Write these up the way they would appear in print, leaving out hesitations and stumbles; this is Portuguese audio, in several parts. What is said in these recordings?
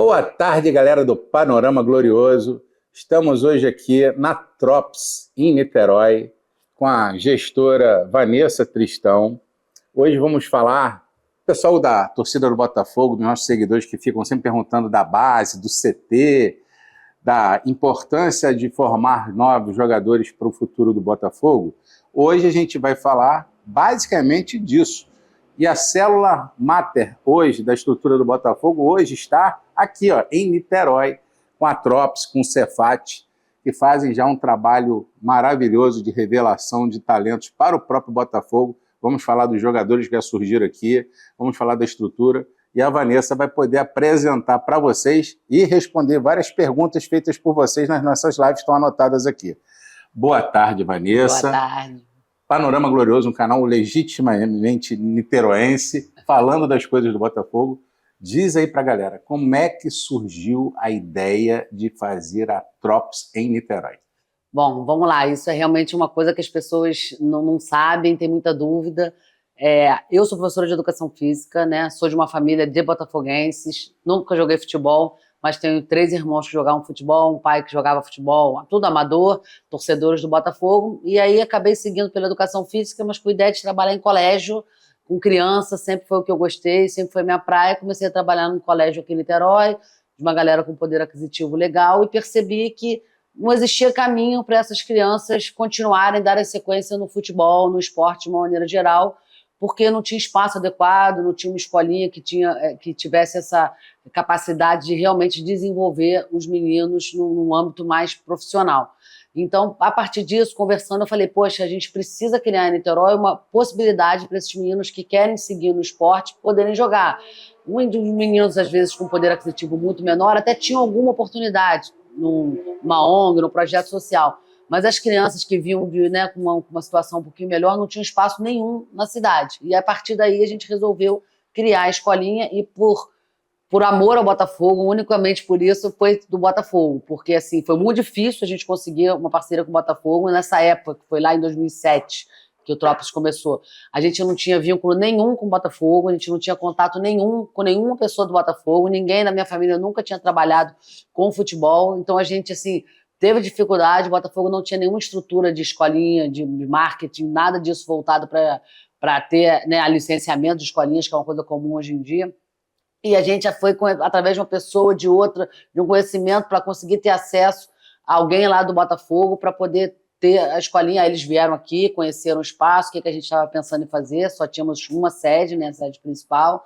Boa tarde, galera do Panorama Glorioso. Estamos hoje aqui na Trops, em Niterói, com a gestora Vanessa Tristão. Hoje vamos falar, pessoal da torcida do Botafogo, dos nossos seguidores que ficam sempre perguntando da base, do CT, da importância de formar novos jogadores para o futuro do Botafogo. Hoje a gente vai falar basicamente disso. E a célula máter hoje, da estrutura do Botafogo, hoje está aqui, ó, em Niterói, com a Trops, com o Cefat, que fazem já um trabalho maravilhoso de revelação de talentos para o próprio Botafogo. Vamos falar dos jogadores que já surgiram aqui, vamos falar da estrutura, e a Vanessa vai poder apresentar para vocês e responder várias perguntas feitas por vocês nas nossas lives, que estão anotadas aqui. Boa tarde, Vanessa. Boa tarde. Panorama Glorioso, um canal legitimamente niteroense, falando das coisas do Botafogo. Diz aí pra galera, como é que surgiu a ideia de fazer a Trops em Niterói? Bom, vamos lá, isso é realmente uma coisa que as pessoas não sabem, tem muita dúvida. Eu sou professora de Educação Física, né? Sou de uma família de botafoguenses, nunca joguei futebol, mas tenho 3 irmãos que jogavam futebol, um pai que jogava futebol, tudo amador, torcedores do Botafogo, e aí acabei seguindo pela Educação Física, mas com a ideia de trabalhar em colégio, com criança, sempre foi o que eu gostei, sempre foi minha praia. Comecei a trabalhar num colégio aqui em Niterói, de uma galera com poder aquisitivo legal, e percebi que não existia caminho para essas crianças continuarem, darem sequência no futebol, no esporte de uma maneira geral, porque não tinha espaço adequado, não tinha uma escolinha que tivesse essa capacidade de realmente desenvolver os meninos num âmbito mais profissional. Então, a partir disso, conversando, eu falei, poxa, a gente precisa criar em Niterói uma possibilidade para esses meninos que querem seguir no esporte poderem jogar. Um dos meninos, às vezes, com poder aquisitivo muito menor, até tinham alguma oportunidade numa ONG, num projeto social. Mas as crianças que vinham com uma situação um pouquinho melhor não tinham espaço nenhum na cidade. E a partir daí a gente resolveu criar a escolinha e por amor ao Botafogo, unicamente por isso, foi do Botafogo. Porque assim, foi muito difícil a gente conseguir uma parceria com o Botafogo. E nessa época, que foi lá em 2007, que o Tropas começou, a gente não tinha vínculo nenhum com o Botafogo, a gente não tinha contato nenhum com nenhuma pessoa do Botafogo, ninguém da minha família nunca tinha trabalhado com futebol. Então a gente, assim, teve dificuldade, o Botafogo não tinha nenhuma estrutura de escolinha, de marketing, nada disso voltado para ter, né, a licenciamento de escolinhas, que é uma coisa comum hoje em dia. E a gente já foi através de uma pessoa, de outra, de um conhecimento, para conseguir ter acesso a alguém lá do Botafogo para poder ter a escolinha. Aí eles vieram aqui, conheceram o espaço, o que a gente estava pensando em fazer, só tínhamos uma sede, né, a sede principal,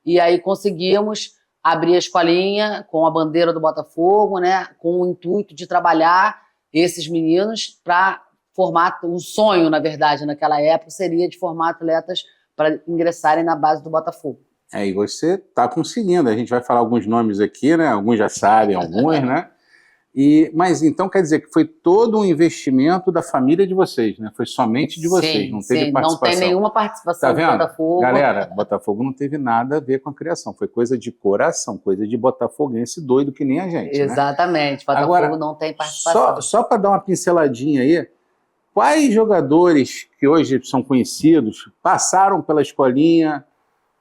e aí conseguimos abrir a escolinha com a bandeira do Botafogo, né, com o intuito de trabalhar esses meninos para formar, um sonho, na verdade, naquela época, seria de formar atletas para ingressarem na base do Botafogo. E você está conseguindo, a gente vai falar alguns nomes aqui, né? Alguns já sabem, alguns, né? Mas então quer dizer que foi todo um investimento da família de vocês, né? Foi somente de vocês, sim, não teve sim, participação. Não tem nenhuma participação do Botafogo. Galera, Botafogo não teve nada a ver com a criação, foi coisa de coração, coisa de botafoguense doido que nem a gente, Exatamente, né? Botafogo Agora, não tem participação. Só para dar uma pinceladinha aí, quais jogadores que hoje são conhecidos passaram pela escolinha?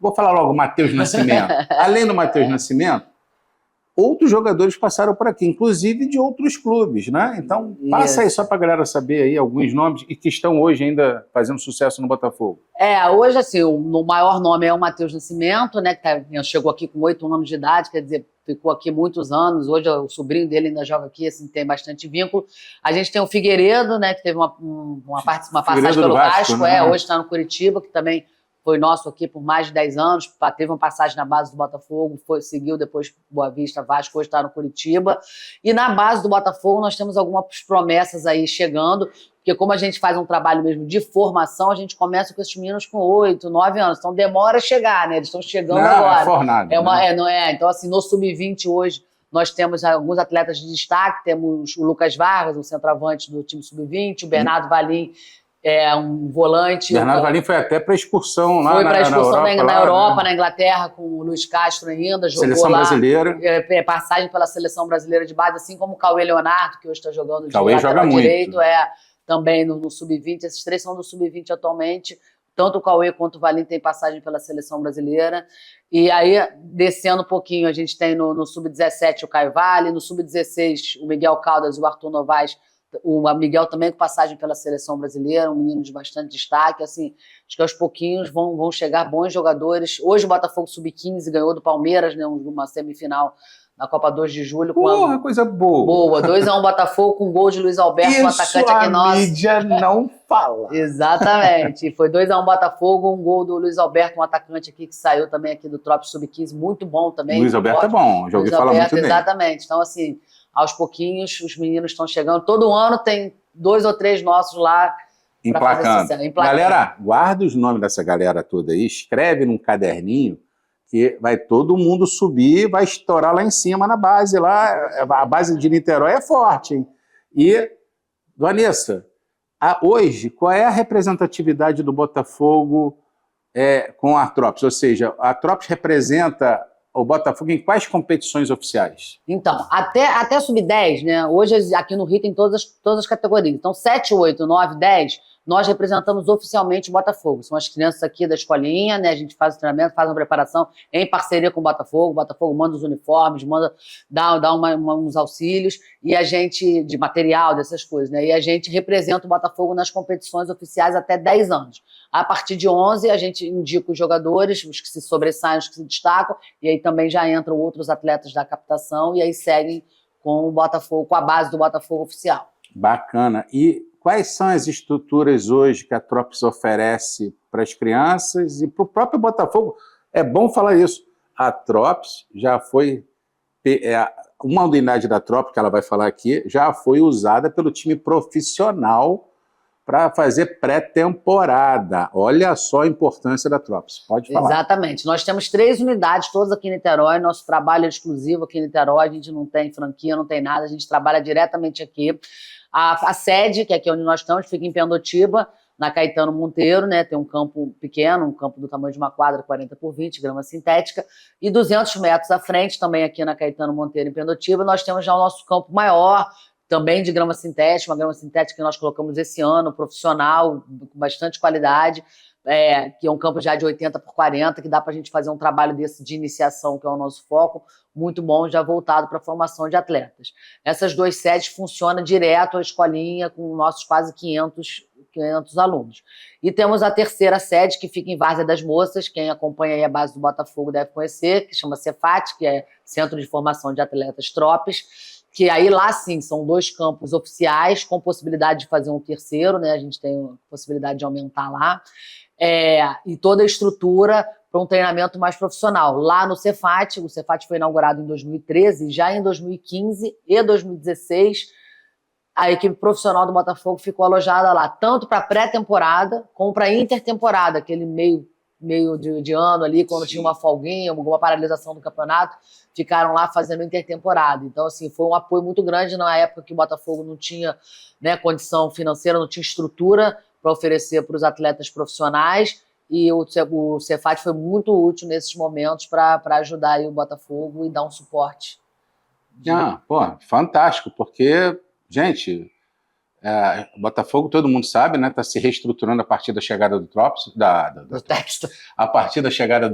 Vou falar logo Matheus Nascimento. Além do Matheus Nascimento, outros jogadores passaram por aqui, inclusive de outros clubes, né? Então, passa aí só para a galera saber aí alguns nomes e que estão hoje ainda fazendo sucesso no Botafogo. Hoje, assim, o maior nome é o Matheus Nascimento, né? Que chegou aqui com 8 anos de idade, quer dizer, ficou aqui muitos anos. Hoje o sobrinho dele ainda joga aqui, assim, tem bastante vínculo. A gente tem o Figueiredo, né? Que teve uma passagem pelo Vasco, né? Hoje está no Curitiba, que também foi nosso aqui por mais de 10 anos, teve uma passagem na base do Botafogo, seguiu depois Boa Vista, Vasco, hoje está no Curitiba. E na base do Botafogo nós temos algumas promessas aí chegando, porque como a gente faz um trabalho mesmo de formação, a gente começa com esses meninos com 8, 9 anos, então demora a chegar, né? Eles estão chegando agora. É fornado, não é? Então, assim, no Sub-20 hoje, nós temos alguns atletas de destaque, temos o Lucas Vargas, o centroavante do time Sub-20, o Bernardo Valim, um volante. Bernardo Valim foi até para expulsão lá na expulsão na Europa, na Inglaterra, com o Luiz Castro ainda, jogou seleção lá. Brasileira. Passagem pela seleção brasileira de base, assim como o Cauê Leonardo, que hoje está jogando de Cauê lateral joga direito, muito. Também no Sub-20. Esses 3 são do Sub-20 atualmente. Tanto o Cauê quanto o Valim têm passagem pela seleção brasileira. E aí, descendo um pouquinho, a gente tem no Sub-17 o Caio Vale, no Sub-16 o Miguel Caldas e o Arthur Novaes, o Miguel também com passagem pela seleção brasileira, um menino de bastante destaque. Assim, acho que aos pouquinhos vão chegar bons jogadores. Hoje o Botafogo Sub-15 ganhou do Palmeiras, né, uma semifinal na Copa 2 de julho. Porra, coisa boa. Boa, 2-1 Botafogo com gol de Luiz Alberto, Isso um atacante aqui nosso. a mídia não fala. Exatamente, foi 2-1 Botafogo, um gol do Luiz Alberto, um atacante aqui que saiu também aqui do Trops Sub-15, muito bom também. Luiz Alberto é bom, já ouvi falar muito dele. Exatamente, então assim, aos pouquinhos os meninos estão chegando, todo ano tem 2 ou 3 nossos lá emplacando. Galera, guarda os nomes dessa galera toda aí, escreve num caderninho, que vai todo mundo subir, vai estourar lá em cima na base. Lá, a base de Niterói é forte, hein? E, Vanessa, hoje, qual é a representatividade do Botafogo com a Trops? Ou seja, a Trops representa o Botafogo em quais competições oficiais? Então, até Sub-10, né? Hoje aqui no Rio tem todas as categorias. Então, 7, 8, 9, 10, nós representamos oficialmente o Botafogo. São as crianças aqui da escolinha, né? A gente faz o treinamento, faz uma preparação em parceria com o Botafogo manda os uniformes, dá uns auxílios, e a gente, de material, dessas coisas, né? E a gente representa o Botafogo nas competições oficiais até 10 anos. A partir de 11, a gente indica os jogadores, os que se sobressaem, os que se destacam, e aí também já entram outros atletas da captação, e aí seguem com o Botafogo, com a base do Botafogo oficial. Bacana. E quais são as estruturas hoje que a Trops oferece para as crianças e para o próprio Botafogo? É bom falar isso. A Trops já foi... uma unidade da Trops, que ela vai falar aqui, já foi usada pelo time profissional para fazer pré-temporada. Olha só a importância da Trops. Pode falar. Exatamente. Nós temos 3 unidades, todas aqui em Niterói. Nosso trabalho é exclusivo aqui em Niterói. A gente não tem franquia, não tem nada. A gente trabalha diretamente aqui. A sede, que é aqui onde nós estamos, fica em Pendotiba, na Caetano Monteiro, né? Tem um campo pequeno, um campo do tamanho de uma quadra, 40 por 20, grama sintética, e 200 metros à frente, também aqui na Caetano Monteiro, em Pendotiba, nós temos já o nosso campo maior, também de grama sintética, uma grama sintética que nós colocamos esse ano, profissional, com bastante qualidade, que é um campo já de 80 por 40, que dá para a gente fazer um trabalho desse de iniciação, que é o nosso foco, muito bom, já voltado para a formação de atletas. Essas 2 sedes funcionam direto à escolinha, com nossos quase 500 alunos. E temos a terceira sede, que fica em Várzea das Moças, quem acompanha aí a base do Botafogo deve conhecer, que chama Cefat, que é Centro de Formação de Atletas Tropes, que aí lá sim são 2 campos oficiais, com possibilidade de fazer um terceiro, né? A gente tem a possibilidade de aumentar lá, e toda a estrutura para um treinamento mais profissional. Lá no Cefat, o Cefat foi inaugurado em 2013, já em 2015 e 2016, a equipe profissional do Botafogo ficou alojada lá, tanto para pré-temporada como para intertemporada, aquele meio de ano ali, quando tinha uma folguinha, alguma paralisação do campeonato, ficaram lá fazendo intertemporada. Então, assim, foi um apoio muito grande na época que o Botafogo não tinha, né, condição financeira, não tinha estrutura para oferecer para os atletas profissionais, e o Cefat foi muito útil nesses momentos para ajudar aí o Botafogo e dar um suporte. Fantástico, porque, gente... o Botafogo, todo mundo sabe, né? Está se reestruturando a partir da chegada do Trops, do Textor. A partir da chegada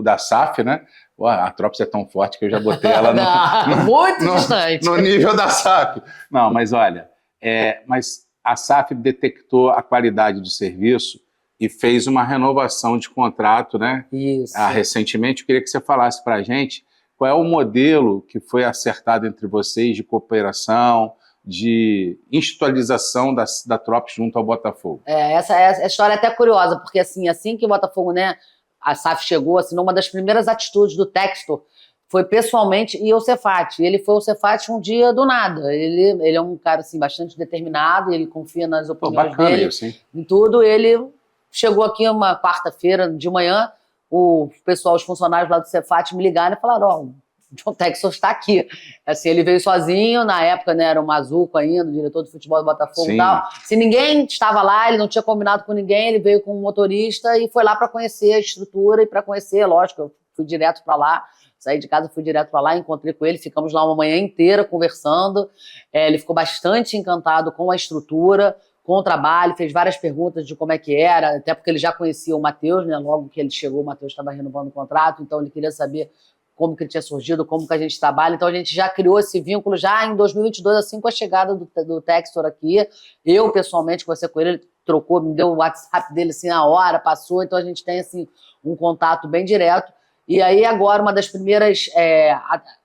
da SAF, né? A Trops é tão forte que eu já botei ela muito distante. No nível da SAF. Não, mas olha, mas a SAF detectou a qualidade do serviço e fez uma renovação de contrato, né? Isso. Recentemente, eu queria que você falasse para a gente qual é o modelo que foi acertado entre vocês de cooperação, de institucionalização da Trops junto ao Botafogo. Essa história é até curiosa, porque assim que o Botafogo, né, a SAF chegou, assim, uma das primeiras atitudes do Textor foi pessoalmente ir ao Cefat. Ele foi ao Cefat um dia do nada. Ele é um cara assim, bastante determinado, ele confia nas opiniões dele, isso, hein? em tudo. Ele chegou aqui uma quarta-feira de manhã, os funcionários lá do Cefat me ligaram e falaram: o John Textor está aqui. Assim, ele veio sozinho, na época, né, era o Mazuco ainda, o diretor de futebol do Botafogo e tal. Se ninguém estava lá, ele não tinha combinado com ninguém, ele veio com um motorista e foi lá para conhecer a estrutura e para conhecer, lógico, eu fui direto para lá, saí de casa, fui direto para lá, encontrei com ele, ficamos lá uma manhã inteira conversando. Ele ficou bastante encantado com a estrutura, com o trabalho, fez várias perguntas de como é que era, até porque ele já conhecia o Matheus, né? Logo que ele chegou, o Matheus estava renovando o contrato, então ele queria saber como que ele tinha surgido, como que a gente trabalha. Então a gente já criou esse vínculo já em 2022, assim, com a chegada do Textor aqui. Eu, pessoalmente, conversei com ele, ele trocou, me deu o WhatsApp dele assim na hora, passou, então a gente tem assim um contato bem direto. E aí agora, uma das primeiras,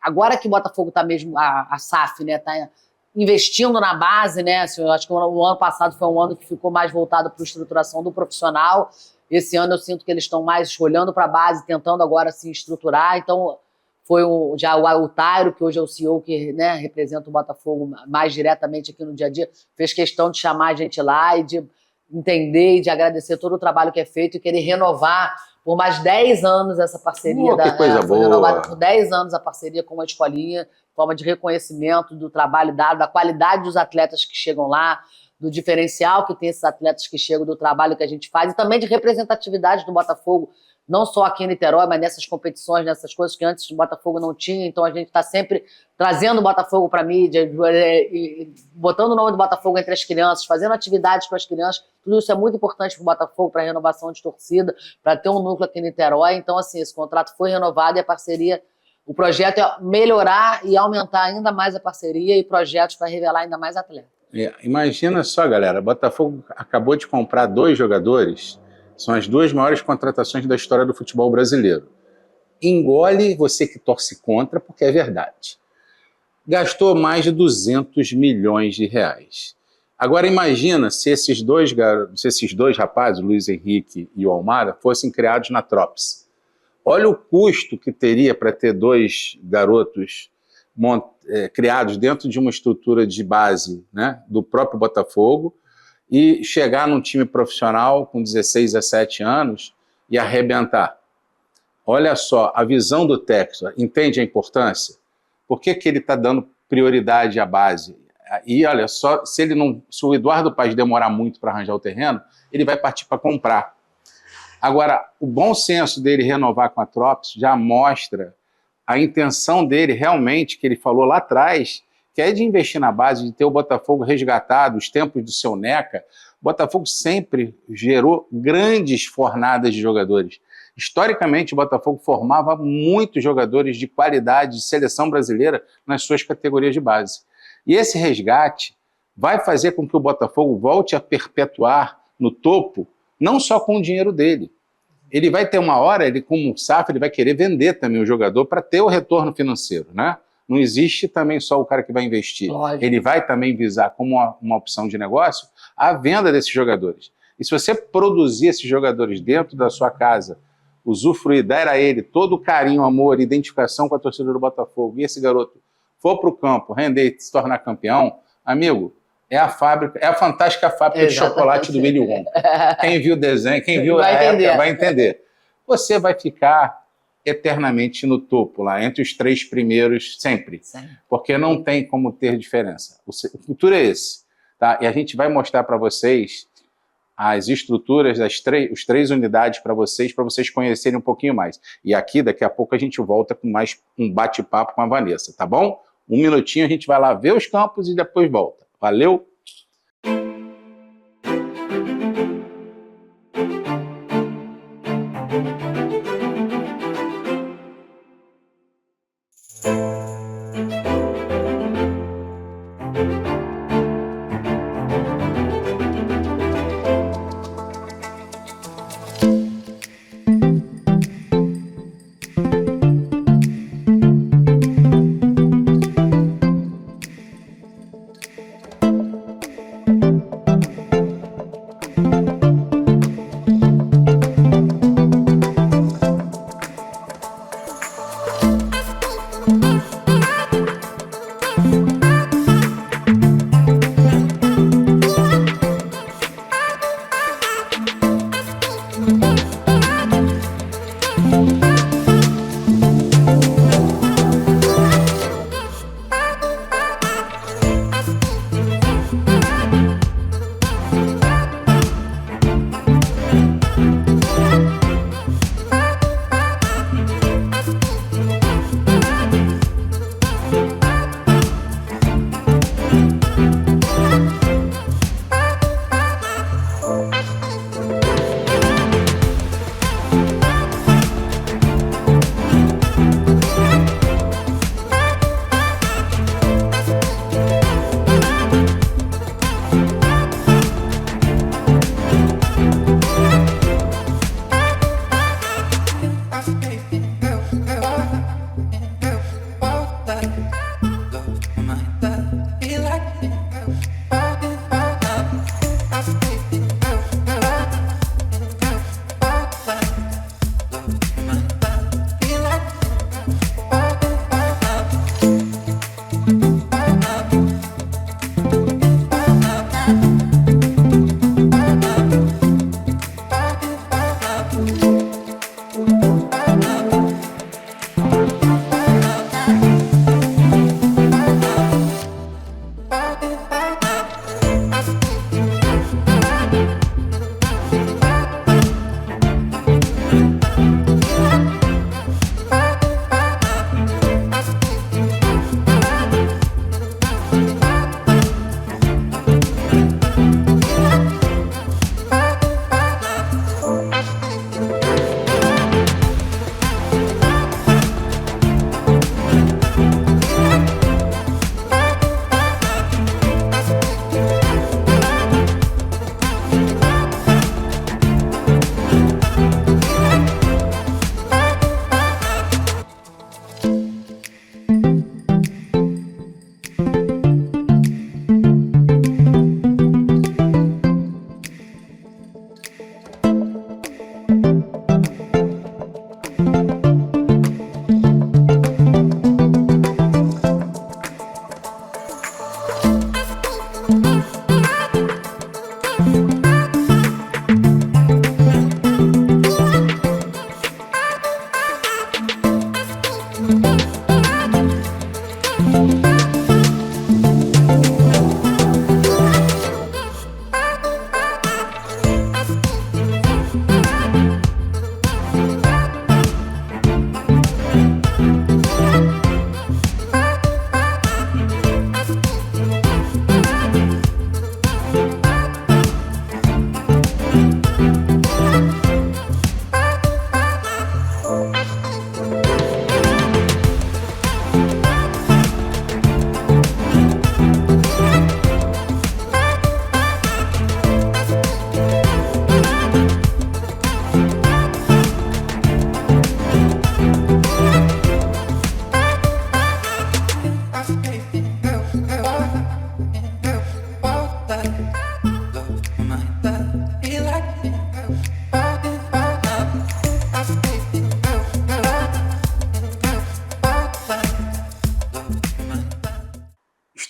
agora que o Botafogo está mesmo, a SAF, né, está investindo na base, né, assim, eu acho que o ano passado foi um ano que ficou mais voltado para a estruturação do profissional. Esse ano eu sinto que eles estão mais olhando para a base, tentando agora se estruturar. Então, foi já o Tairo, que hoje é o CEO, que, né, representa o Botafogo mais diretamente aqui no dia a dia, fez questão de chamar a gente lá e de entender e de agradecer todo o trabalho que é feito e querer renovar por mais 10 anos essa parceria. Que coisa boa! Renovada por 10 anos a parceria com a Escolinha, forma de reconhecimento do trabalho dado, da qualidade dos atletas que chegam lá, do diferencial que tem esses atletas que chegam, do trabalho que a gente faz, e também de representatividade do Botafogo, não só aqui em Niterói, mas nessas competições, nessas coisas que antes o Botafogo não tinha. Então a gente está sempre trazendo o Botafogo para a mídia, botando o nome do Botafogo entre as crianças, fazendo atividades com as crianças. Tudo isso é muito importante para o Botafogo, para a renovação de torcida, para ter um núcleo aqui em Niterói. Então, assim, esse contrato foi renovado e a parceria, o projeto é melhorar e aumentar ainda mais a parceria e projetos para revelar ainda mais atletas. Imagina só, galera, o Botafogo acabou de comprar 2 jogadores, são as 2 maiores contratações da história do futebol brasileiro. Engole você que torce contra, porque é verdade. Gastou mais de 200 milhões de reais. Agora imagina se esses dois rapazes, o Luiz Henrique e o Almada, fossem criados na Trops. Olha o custo que teria para ter 2 garotos criados dentro de uma estrutura de base, né, do próprio Botafogo, e chegar num time profissional com 16, 17 anos e arrebentar. Olha só, a visão do Textor, entende a importância? Por que ele está dando prioridade à base? E olha só, se o Eduardo Paes demorar muito para arranjar o terreno, ele vai partir para comprar. Agora, o bom senso dele renovar com a Trops já mostra a intenção dele realmente, que ele falou lá atrás, que é de investir na base, de ter o Botafogo resgatado, os tempos do seu Neca. O Botafogo sempre gerou grandes fornadas de jogadores. Historicamente, o Botafogo formava muitos jogadores de qualidade de seleção brasileira nas suas categorias de base. E esse resgate vai fazer com que o Botafogo volte a perpetuar no topo, não só com o dinheiro dele. Ele vai ter uma hora, ele como SAF, ele vai querer vender também o jogador para ter o retorno financeiro, né? Não existe também só o cara que vai investir. Lógico. Ele vai também visar como uma opção de negócio a venda desses jogadores. E se você produzir esses jogadores dentro da sua casa, usufruir, dar a ele todo o carinho, amor, identificação com a torcida do Botafogo, e esse garoto for para o campo, render e se tornar campeão, amigo, é a fantástica fábrica de chocolate do Willy Wonka. Quem viu o desenho, quem viu a época vai entender. Você vai ficar eternamente no topo, lá entre os 3 primeiros, sempre. Sim. Porque não tem como ter diferença. O futuro é esse. Tá? E a gente vai mostrar para vocês as estruturas das 3 unidades para vocês conhecerem um pouquinho mais. E aqui, daqui a pouco, a gente volta com mais um bate-papo com a Vanessa, tá bom? 1 minutinho, a gente vai lá ver os campos e depois volta. Valeu!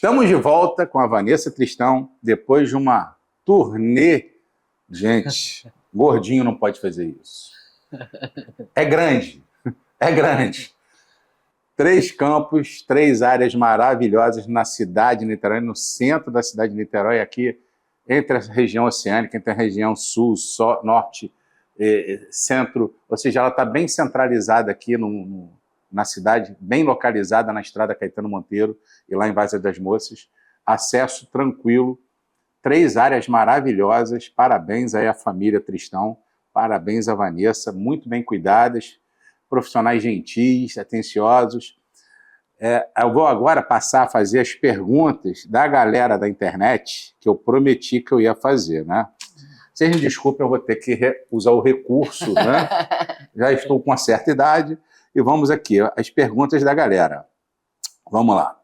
Estamos de volta com a Vanessa Tristão, depois de uma turnê. Gente, gordinho não pode fazer isso. É grande, é grande. 3 campos, 3 áreas maravilhosas na cidade de Niterói, no centro da cidade de Niterói, aqui entre a região oceânica, entre a região sul, norte, centro, ou seja, ela está bem centralizada aqui na cidade, bem localizada na estrada Caetano Monteiro e lá em Várzea das Moças, acesso tranquilo, 3 áreas maravilhosas, parabéns aí à família Tristão, parabéns à Vanessa, muito bem cuidadas, profissionais gentis, atenciosos. Eu vou agora passar a fazer as perguntas da galera da internet, que eu prometi que eu ia fazer, né? Vocês me desculpem, eu vou ter que usar o recurso, né? Já estou com uma certa idade, e vamos aqui, as perguntas da galera. Vamos lá.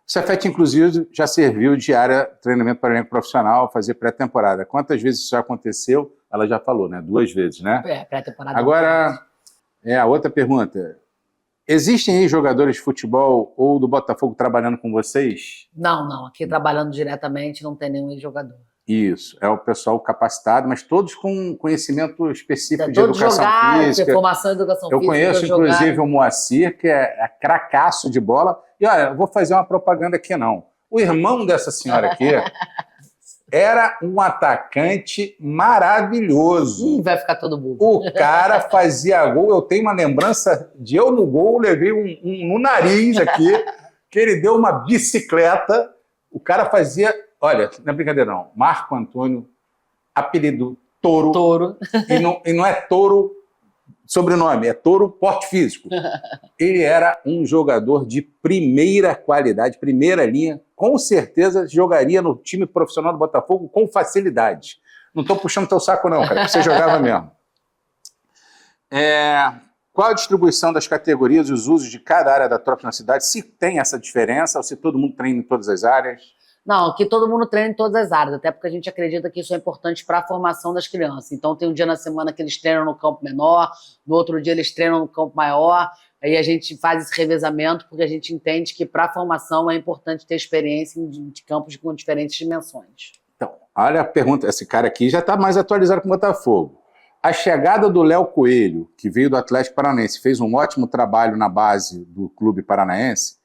O Cefet, inclusive, já serviu de área de treinamento para elenco profissional, fazer pré-temporada. Quantas vezes isso já aconteceu? Ela já falou, né? 2 vezes, né? Pré-temporada. Agora, a outra pergunta. Existem aí jogadores de futebol ou do Botafogo trabalhando com vocês? Não. Aqui trabalhando diretamente não tem nenhum jogador. Isso, é o pessoal capacitado, mas todos com conhecimento específico de todos educação física. Formação em educação física. Eu conheço, inclusive, o Moacir, que é cracaço de bola. E, olha, eu vou fazer uma propaganda aqui, não. O irmão dessa senhora aqui era um atacante maravilhoso. Vai ficar todo mundo. O cara fazia gol. Eu tenho uma lembrança de eu no gol, levei um no nariz aqui, que ele deu uma bicicleta. O cara fazia... Olha, não é brincadeira não. Marco Antônio, apelido Touro. Touro. E não é Touro sobrenome, é Touro porte físico. Ele era um jogador de primeira qualidade, primeira linha. Com certeza jogaria no time profissional do Botafogo com facilidade. Não estou puxando teu saco não, cara, você jogava mesmo. Qual a distribuição das categorias e os usos de cada área da tropa na cidade? Se tem essa diferença ou se todo mundo treina em todas as áreas? Não, aqui todo mundo treina em todas as áreas, até porque a gente acredita que isso é importante para a formação das crianças. Então tem um dia na semana que eles treinam no campo menor, no outro dia eles treinam no campo maior, aí a gente faz esse revezamento porque a gente entende que para a formação é importante ter experiência de campos com diferentes dimensões. Então, olha a pergunta, esse cara aqui já está mais atualizado com o Botafogo. A chegada do Léo Coelho, que veio do Atlético Paranaense, fez um ótimo trabalho na base do clube paranaense,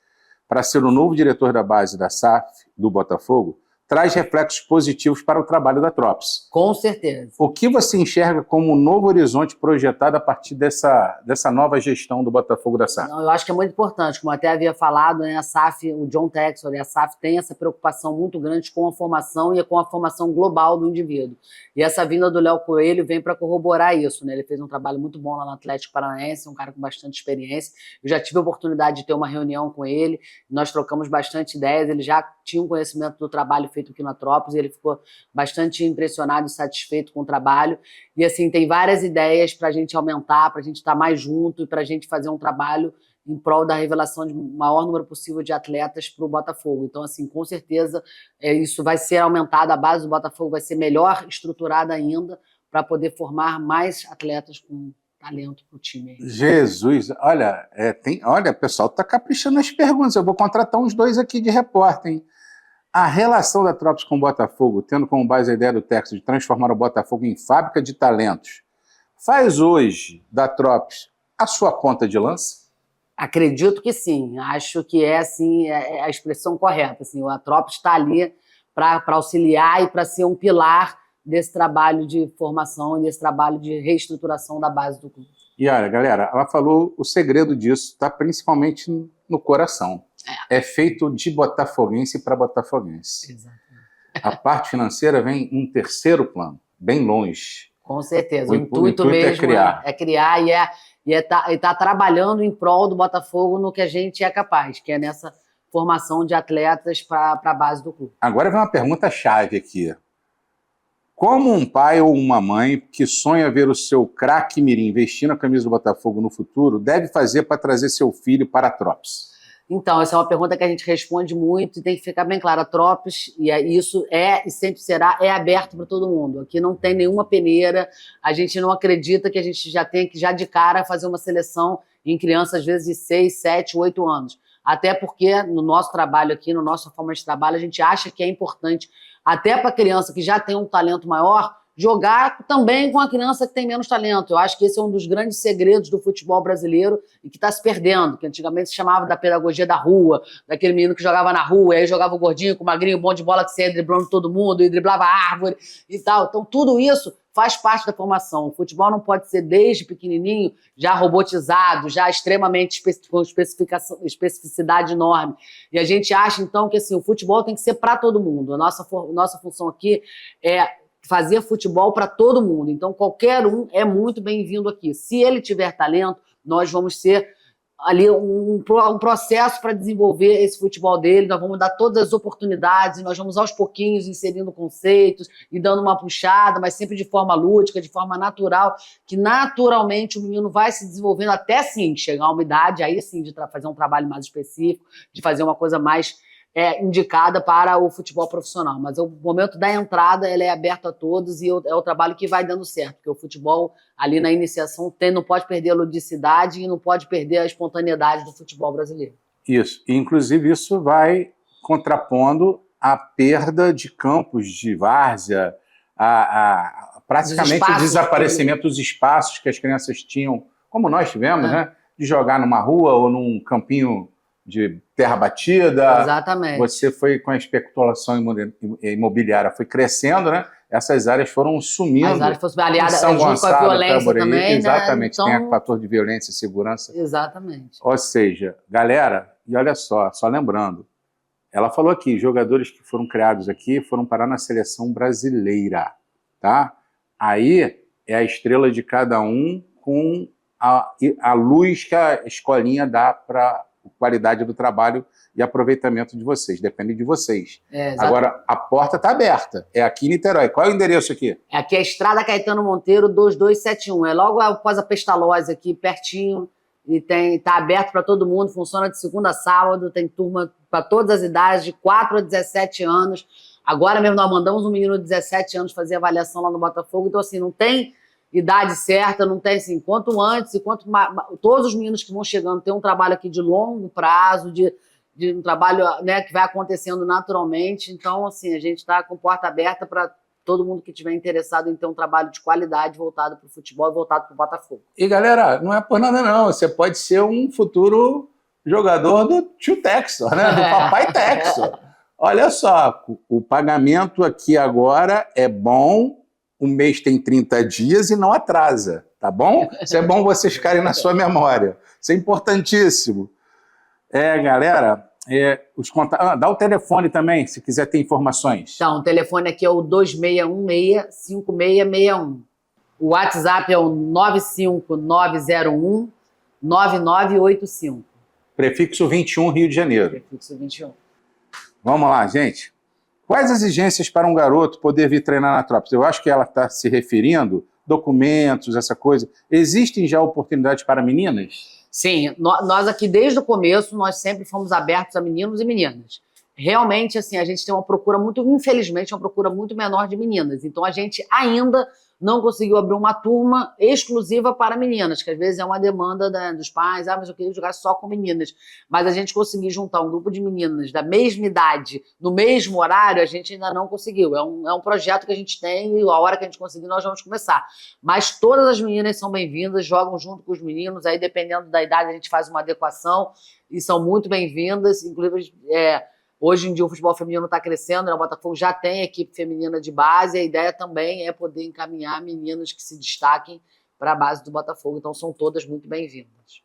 para ser o novo diretor da base da SAF, do Botafogo, traz reflexos positivos para o trabalho da Trops. Com certeza. O que você enxerga como um novo horizonte projetado a partir dessa nova gestão do Botafogo da SAF? Não, eu acho que é muito importante, como eu até havia falado, né, a SAF, o John Textor e a SAF tem essa preocupação muito grande com a formação e com a formação global do indivíduo. E essa vinda do Léo Coelho vem para corroborar isso, né? Ele fez um trabalho muito bom lá no Atlético Paranaense, um cara com bastante experiência. Eu já tive a oportunidade de ter uma reunião com ele, nós trocamos bastante ideias, ele já tinha um conhecimento do trabalho feito aqui na Trópolis, e ele ficou bastante impressionado e satisfeito com o trabalho. E assim, tem várias ideias para a gente aumentar, para a gente estar mais junto e para a gente fazer um trabalho em prol da revelação de maior número possível de atletas para o Botafogo. Então, assim, com certeza, isso vai ser aumentado, a base do Botafogo vai ser melhor estruturada ainda para poder formar mais atletas com talento para o time. Jesus, olha, olha, o pessoal está caprichando nas perguntas. Eu vou contratar uns 2 aqui de repórter, hein? A relação da Trops com o Botafogo, tendo como base a ideia do Texas de transformar o Botafogo em fábrica de talentos, faz hoje da Trops a sua ponta de lança? Acredito que sim. Acho que assim, é a expressão correta. Assim, a Trops está ali para auxiliar e para ser um pilar desse trabalho de formação e desse trabalho de reestruturação da base do clube. E olha, galera, ela falou o segredo disso está principalmente no coração. É feito de botafoguense para botafoguense. Exatamente. A parte financeira vem em terceiro plano, bem longe. Com certeza. O intuito é mesmo criar. É criar e tá trabalhando em prol do Botafogo no que a gente é capaz, que é nessa formação de atletas para a base do clube. Agora vem uma pergunta chave aqui. Como um pai ou uma mãe que sonha ver o seu craque mirim vestindo a camisa do Botafogo no futuro deve fazer para trazer seu filho para a Trops? Então, essa é uma pergunta que a gente responde muito e tem que ficar bem claro. A Trops, isso e sempre será, é aberto para todo mundo. Aqui não tem nenhuma peneira, a gente não acredita que a gente já tem que, já de cara, fazer uma seleção em crianças, às vezes, de 6, 7, 8 anos. até porque no nosso trabalho aqui, na nossa forma de trabalho, a gente acha que é importante, até para a criança que já tem um talento maior, jogar também com a criança que tem menos talento. Eu acho que esse é um dos grandes segredos do futebol brasileiro e que está se perdendo, que antigamente se chamava da pedagogia da rua, daquele menino que jogava na rua, e aí jogava o gordinho com o magrinho, o bom de bola que saía driblando todo mundo, e driblava a árvore e tal. Então tudo isso faz parte da formação. O futebol não pode ser desde pequenininho já robotizado, já extremamente com especificidade enorme. E a gente acha, então, que assim, o futebol tem que ser para todo mundo. A nossa função aqui é fazer futebol para todo mundo. Então, qualquer um é muito bem-vindo aqui. Se ele tiver talento, nós vamos ser ali um processo para desenvolver esse futebol dele, nós vamos dar todas as oportunidades, nós vamos aos pouquinhos inserindo conceitos e dando uma puxada, mas sempre de forma lúdica, de forma natural, que naturalmente o menino vai se desenvolvendo até sim chegar a uma idade, aí sim de fazer um trabalho mais específico, de fazer uma coisa mais indicada para o futebol profissional. Mas o momento da entrada ele é aberto a todos e é o trabalho que vai dando certo, porque o futebol ali na iniciação não pode perder a ludicidade e não pode perder a espontaneidade do futebol brasileiro. Isso. Inclusive, isso vai contrapondo a perda de campos de várzea, praticamente o desaparecimento dos espaços que as crianças tinham, como nós tivemos, né? De jogar numa rua ou num campinho de terra batida. Exatamente. Você foi com a especulação imobiliária, foi crescendo, né? Essas áreas foram sumindo. As áreas foram aliadas junto com a violência também, exatamente, né? Então... tem a fator de violência e segurança. Exatamente. Ou seja, galera, e olha só lembrando, ela falou aqui, jogadores que foram criados aqui foram parar na seleção brasileira, tá? Aí é a estrela de cada um com a luz que a escolinha dá para qualidade do trabalho e aproveitamento de vocês, depende de vocês. Agora, a porta está aberta, é aqui em Niterói. Qual é o endereço aqui? Aqui é a Estrada Caetano Monteiro 2271, é logo após a Pestalozzi aqui, pertinho, e está aberto para todo mundo, funciona de segunda a sábado, tem turma para todas as idades, de 4 a 17 anos. Agora mesmo nós mandamos um menino de 17 anos fazer avaliação lá no Botafogo, então assim, não tem idade certa, não tem assim, quanto antes e quanto mais, todos os meninos que vão chegando têm um trabalho aqui de longo prazo, de um trabalho, né, que vai acontecendo naturalmente, então assim, a gente está com porta aberta para todo mundo que estiver interessado em ter um trabalho de qualidade voltado para o futebol e voltado para o Botafogo. E galera, não é por nada não, você pode ser um futuro jogador do tio Textor, né, do papai Textor. Olha só, o pagamento aqui agora é bom, o mês tem 30 dias e não atrasa, tá bom? Isso é bom vocês ficarem na sua memória. Isso é importantíssimo. Galera, dá o telefone também, se quiser ter informações. Então, o telefone aqui é o 2616-5661. O WhatsApp é o 95901-9985. Prefixo 21, Rio de Janeiro. Prefixo 21. Vamos lá, gente. Quais as exigências para um garoto poder vir treinar na Trops? Eu acho que ela está se referindo, documentos, essa coisa. Existem já oportunidades para meninas? Sim, nós aqui desde o começo, nós sempre fomos abertos a meninos e meninas. Realmente, assim, a gente tem uma procura muito, infelizmente, uma procura muito menor de meninas. Então, a gente ainda não conseguiu abrir uma turma exclusiva para meninas, que às vezes é uma demanda dos pais, mas eu queria jogar só com meninas. Mas a gente conseguir juntar um grupo de meninas da mesma idade, no mesmo horário, a gente ainda não conseguiu. É um projeto que a gente tem e a hora que a gente conseguir nós vamos começar. Mas todas as meninas são bem-vindas, jogam junto com os meninos, aí dependendo da idade a gente faz uma adequação e são muito bem-vindas, inclusive... Hoje em dia o futebol feminino está crescendo, né? O Botafogo já tem equipe feminina de base, a ideia também é poder encaminhar meninas que se destaquem para a base do Botafogo, então são todas muito bem-vindas.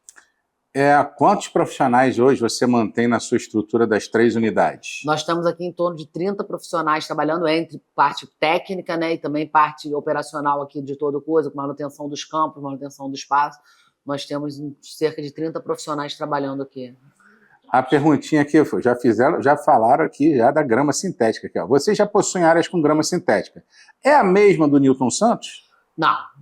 Quantos profissionais hoje você mantém na sua estrutura das 3 unidades? Nós estamos aqui em torno de 30 profissionais trabalhando entre parte técnica, né, e também parte operacional aqui de toda coisa, com manutenção dos campos, manutenção do espaço. Nós temos cerca de 30 profissionais trabalhando aqui. A perguntinha aqui, já falaram aqui já da grama sintética. Aqui, ó. Vocês já possuem áreas com grama sintética. É a mesma do Newton Santos?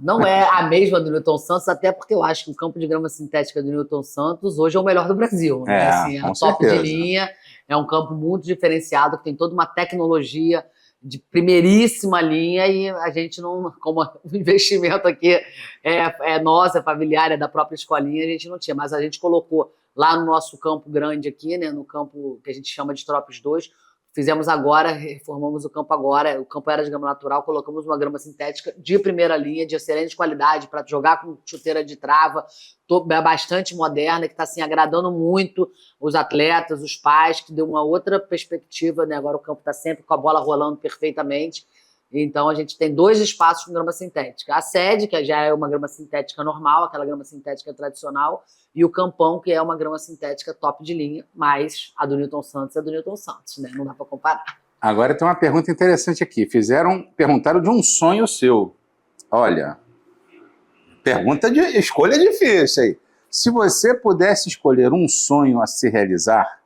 Não é a mesma do Newton Santos, até porque eu acho que o campo de grama sintética do Newton Santos hoje é o melhor do Brasil. Né? Assim, é top de linha, é um campo muito diferenciado, que tem toda uma tecnologia de primeiríssima linha e a gente não, como o investimento aqui é nosso, é familiar, é da própria escolinha, a gente não tinha, mas a gente colocou lá no nosso campo grande aqui, né, no campo que a gente chama de Tropes 2. Fizemos agora, reformamos o campo agora, o campo era de grama natural, colocamos uma grama sintética de primeira linha, de excelente qualidade, para jogar com chuteira de trava, bastante moderna, que está assim, agradando muito os atletas, os pais, que deu uma outra perspectiva, né? Agora o campo está sempre com a bola rolando perfeitamente. Então a gente tem 2 espaços com grama sintética. A sede, que já é uma grama sintética normal, aquela grama sintética tradicional, e o campão, que é uma grama sintética top de linha, mas a do Newton Santos é do Newton Santos, né? Não dá para comparar. Agora tem uma pergunta interessante aqui. Perguntaram de um sonho seu. Olha, escolha difícil aí. Se você pudesse escolher um sonho a se realizar,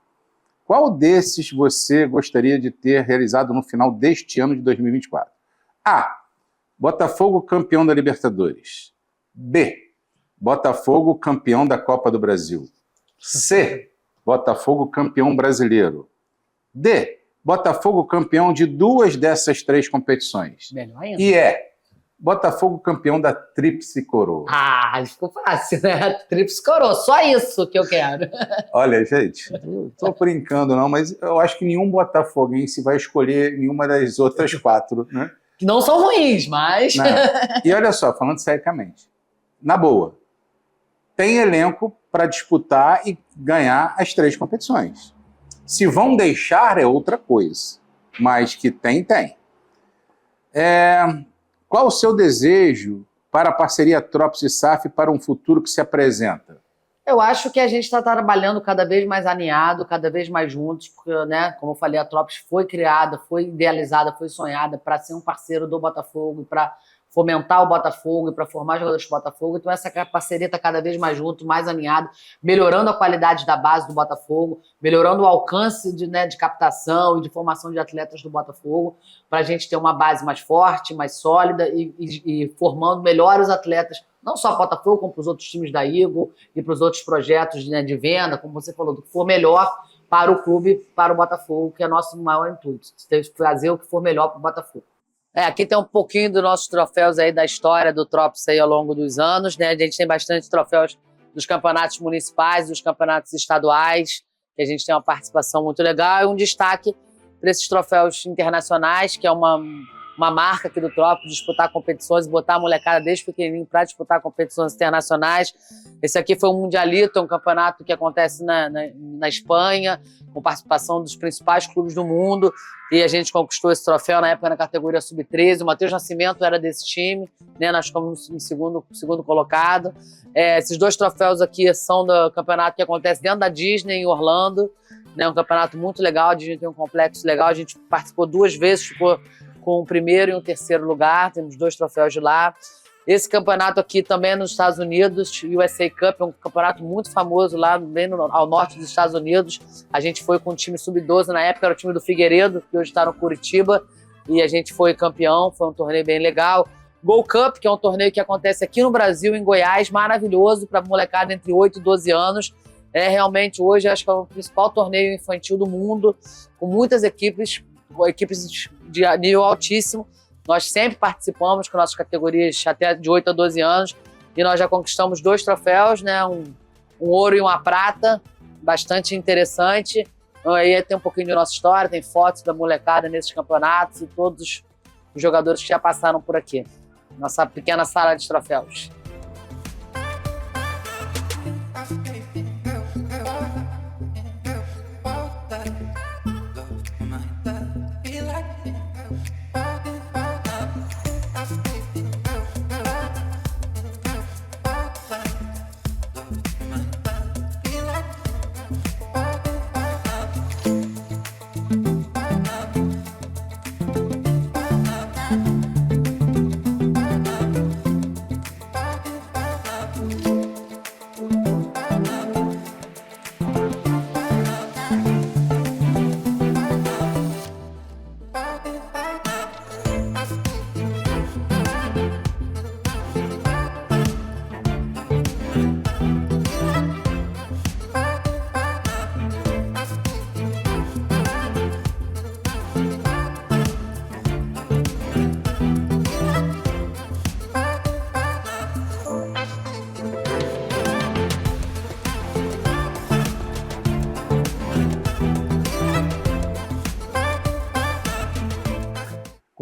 qual desses você gostaria de ter realizado no final deste ano de 2024? A. Botafogo campeão da Libertadores. B. Botafogo campeão da Copa do Brasil. C. Botafogo campeão brasileiro. D. Botafogo campeão de 2 dessas 3 competições. Melhor ainda. E Botafogo campeão da Tríplice Coroa. Ah, ficou fácil, né? Tríplice Coroa, só isso que eu quero. Olha, gente, não estou brincando não, mas eu acho que nenhum botafoguense vai escolher nenhuma das outras 4, né? Que não são ruins, mas... Não. E olha só, falando seriamente, na boa, tem elenco para disputar e ganhar as 3 competições. Se vão deixar é outra coisa, mas que tem. Qual o seu desejo para a parceria Tropes e SAF para um futuro que se apresenta? Eu acho que a gente está trabalhando cada vez mais alinhado, cada vez mais juntos, porque, né, como eu falei, a Tropes foi criada, foi idealizada, foi sonhada para ser um parceiro do Botafogo, para fomentar o Botafogo e para formar jogadores do Botafogo. Então essa parceria está cada vez mais junto, mais alinhada, melhorando a qualidade da base do Botafogo, melhorando o alcance de captação e de formação de atletas do Botafogo, para a gente ter uma base mais forte, mais sólida e formando melhores atletas, não só para o Botafogo, como para os outros times da Eagle e para os outros projetos, né, de venda, como você falou, do que for melhor para o clube, para o Botafogo, que é nosso maior intuito, fazer o que for melhor para o Botafogo. Aqui tem um pouquinho dos nossos troféus aí da história do Tropes aí ao longo dos anos, né? A gente tem bastante troféus dos campeonatos municipais, dos campeonatos estaduais, que a gente tem uma participação muito legal, e um destaque para esses troféus internacionais, que é uma marca aqui do Tropes, disputar competições, botar a molecada desde pequenininho para disputar competições internacionais. Esse aqui foi um Mundialito, um campeonato que acontece na Espanha, com participação dos principais clubes do mundo, e a gente conquistou esse troféu na época na categoria Sub-13. O Matheus Nascimento era desse time, né? Nós ficamos em segundo colocado. Esses 2 troféus aqui são do campeonato que acontece dentro da Disney, em Orlando, né? Um campeonato muito legal, a Disney tem um complexo legal, a gente participou 2 vezes, ficou com o 1º e o 3º lugar, temos 2 troféus de lá. Esse campeonato aqui também é nos Estados Unidos, USA Cup, é um campeonato muito famoso lá bem ao norte dos Estados Unidos. A gente foi com o time Sub-12, na época era o time do Figueiredo, que hoje está no Curitiba, e a gente foi campeão, foi um torneio bem legal. Gold Cup, que é um torneio que acontece aqui no Brasil, em Goiás, maravilhoso para molecada entre 8 e 12 anos. Realmente hoje acho que é o principal torneio infantil do mundo, com muitas equipes de nível altíssimo. Nós sempre participamos com nossas categorias até de 8 a 12 anos e nós já conquistamos 2 troféus, né? Um ouro e uma prata, bastante interessante. Aí tem um pouquinho de nossa história, tem fotos da molecada nesses campeonatos e todos os jogadores que já passaram por aqui. Nossa pequena sala de troféus.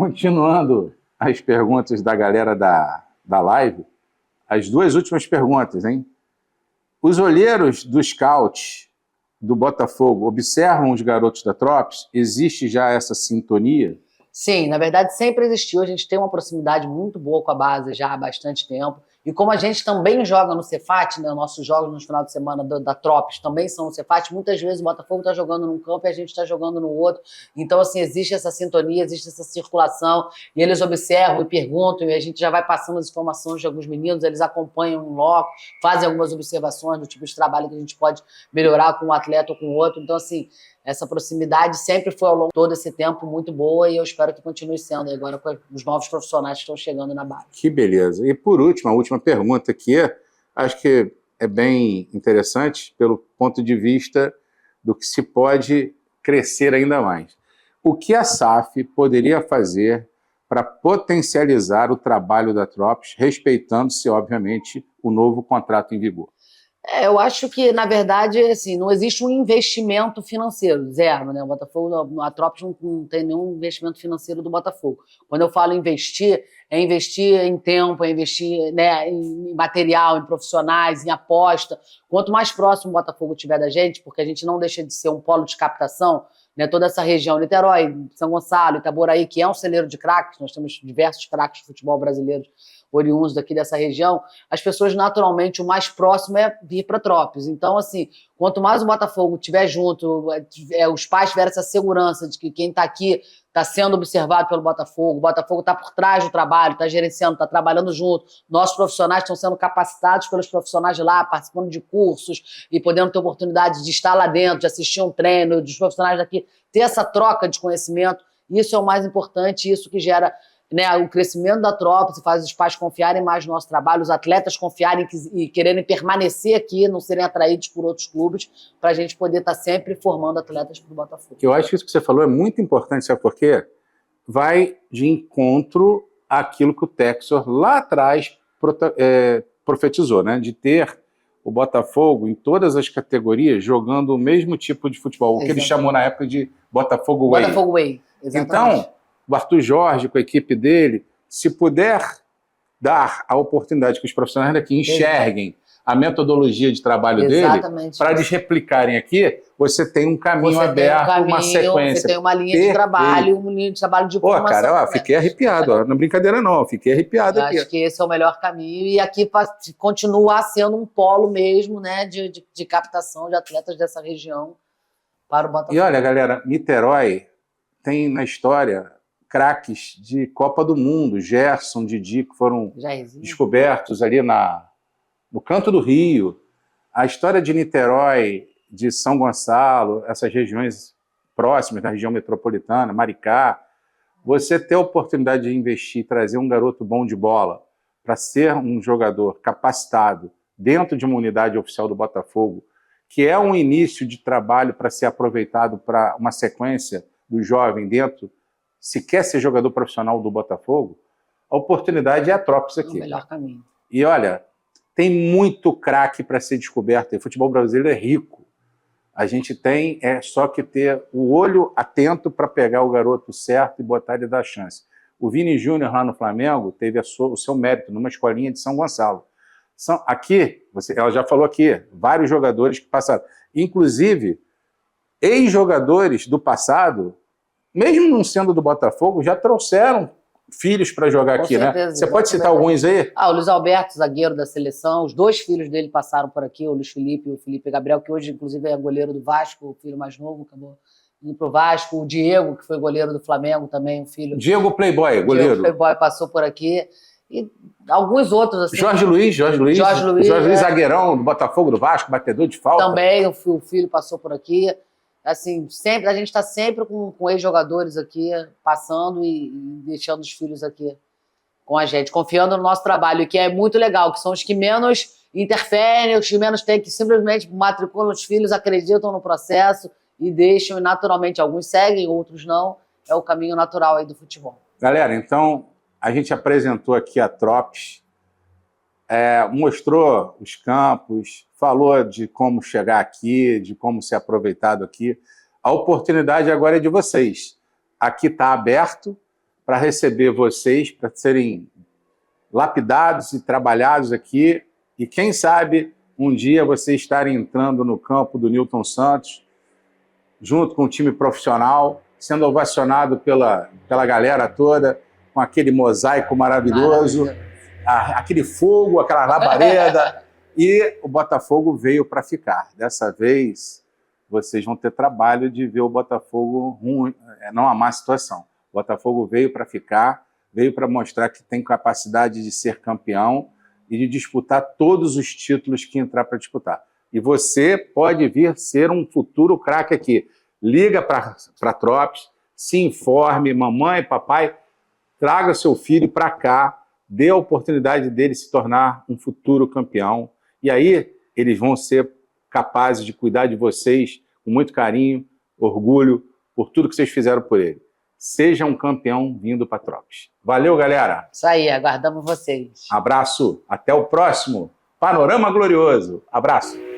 Continuando as perguntas da galera da live, as duas últimas perguntas, hein? Os olheiros do scout do Botafogo observam os garotos da Trops? Existe já essa sintonia? Sim, na verdade sempre existiu, a gente tem uma proximidade muito boa com a base já há bastante tempo, e como a gente também joga no Cefat, né, nossos jogos no final de semana da Trops também são no Cefat, muitas vezes o Botafogo está jogando num campo e a gente está jogando no outro, então assim, existe essa sintonia, existe essa circulação, e eles observam e perguntam, e a gente já vai passando as informações de alguns meninos, eles acompanham um loco, fazem algumas observações do tipo de trabalho que a gente pode melhorar com um atleta ou com o outro, então assim, essa proximidade sempre foi ao longo de todo esse tempo muito boa e eu espero que continue sendo agora com os novos profissionais que estão chegando na base. Que beleza. E por último, a última pergunta aqui, acho que é bem interessante pelo ponto de vista do que se pode crescer ainda mais. O que a SAF poderia fazer para potencializar o trabalho da Trops, respeitando-se, obviamente, o novo contrato em vigor? Eu acho que, na verdade, assim, não existe um investimento financeiro, zero, né? O Botafogo, a Trops não tem nenhum investimento financeiro do Botafogo. Quando eu falo investir, é investir em tempo, é investir, né, em material, em profissionais, em aposta. Quanto mais próximo o Botafogo tiver da gente, porque a gente não deixa de ser um polo de captação, né, toda essa região, Niterói, São Gonçalo, Itaboraí, que é um celeiro de craques, nós temos diversos craques de futebol brasileiros oriundos daqui dessa região, as pessoas naturalmente, o mais próximo é vir para Trópolis. Então, assim, quanto mais o Botafogo estiver junto, os pais tiverem essa segurança de que quem está aqui está sendo observado pelo Botafogo, o Botafogo está por trás do trabalho, está gerenciando, está trabalhando junto, nossos profissionais estão sendo capacitados pelos profissionais de lá, participando de cursos e podendo ter oportunidade de estar lá dentro, de assistir um treino, dos profissionais daqui, ter essa troca de conhecimento, isso é o mais importante, isso que gera, né, o crescimento da Tropa, faz os pais confiarem mais no nosso trabalho, os atletas confiarem e quererem permanecer aqui, não serem atraídos por outros clubes, para a gente poder estar sempre formando atletas para o Botafogo. Eu acho que isso que você falou é muito importante, sabe por quê? Vai de encontro àquilo que o Texor lá atrás profetizou, né? De ter o Botafogo em todas as categorias jogando o mesmo tipo de futebol, o que ele chamou na época de Botafogo Way. Botafogo Way, exatamente. Então, o Arthur Jorge, com a equipe dele, se puder dar a oportunidade que os profissionais daqui enxerguem a metodologia de trabalho dele, para eles replicarem aqui, você tem um caminho aberto, uma sequência. Você tem uma linha de trabalho, uma linha de trabalho de formação. Pô, cara, fiquei arrepiado, não é brincadeira não, fiquei arrepiado aqui. Acho que esse é o melhor caminho e aqui continuar sendo um polo mesmo, né, de captação de atletas dessa região para o Botafogo. E olha, galera, Niterói tem na história craques de Copa do Mundo, Gerson, Didi, que foram descobertos ali no canto do Rio. A história de Niterói, de São Gonçalo, essas regiões próximas da região metropolitana, Maricá, você ter a oportunidade de investir, trazer um garoto bom de bola para ser um jogador capacitado dentro de uma unidade oficial do Botafogo, que é um início de trabalho para ser aproveitado para uma sequência do jovem dentro, se quer ser jogador profissional do Botafogo, a oportunidade é a Trops aqui. É o melhor caminho. E olha, tem muito craque para ser descoberto. O futebol brasileiro é rico. A gente tem só que ter o olho atento para pegar o garoto certo e botar ele dar chance. O Vini Júnior lá no Flamengo teve o seu mérito numa escolinha de São Gonçalo. Aqui, ela já falou aqui, vários jogadores que passaram. Inclusive, ex-jogadores do passado, mesmo não sendo do Botafogo, já trouxeram filhos para jogar aqui, certeza, né? Você pode citar alguns aí? O Luiz Alberto, zagueiro da seleção, os dois filhos dele passaram por aqui, o Luiz Felipe e o Felipe Gabriel, que hoje, inclusive, é goleiro do Vasco, o filho mais novo, acabou indo pro Vasco, o Diego, que foi goleiro do Flamengo também, o filho... Diego Playboy, goleiro. Diego Playboy passou por aqui, e alguns outros, assim... Jorge Luiz, zagueirão do Botafogo, do Vasco, batedor de falta. Também, o filho passou por aqui. Assim, sempre, a gente está sempre com ex-jogadores aqui, passando e deixando os filhos aqui com a gente, confiando no nosso trabalho, que é muito legal, que são os que menos interferem, os que menos têm, que simplesmente matriculam os filhos, acreditam no processo e deixam, e naturalmente, alguns seguem, outros não, é o caminho natural aí do futebol. Galera, então, a gente apresentou aqui a Trops, mostrou os campos, falou de como chegar aqui, de como ser aproveitado aqui. A oportunidade agora é de vocês. Aqui está aberto para receber vocês, para serem lapidados e trabalhados aqui. E quem sabe um dia vocês estarem entrando no campo do Newton Santos, junto com o time profissional, sendo ovacionado pela galera toda, com aquele mosaico maravilhoso, aquele fogo, aquela labareda. E o Botafogo veio para ficar. Dessa vez, vocês vão ter trabalho de ver o Botafogo ruim, não a má situação. O Botafogo veio para ficar, veio para mostrar que tem capacidade de ser campeão e de disputar todos os títulos que entrar para disputar. E você pode vir ser um futuro craque aqui. Liga para a Trops, se informe, mamãe e papai, traga seu filho para cá, dê a oportunidade dele se tornar um futuro campeão. E aí eles vão ser capazes de cuidar de vocês com muito carinho, orgulho, por tudo que vocês fizeram por ele. Seja um campeão vindo para Trops. Valeu, galera! Isso aí, aguardamos vocês. Abraço, até o próximo Panorama Glorioso. Abraço!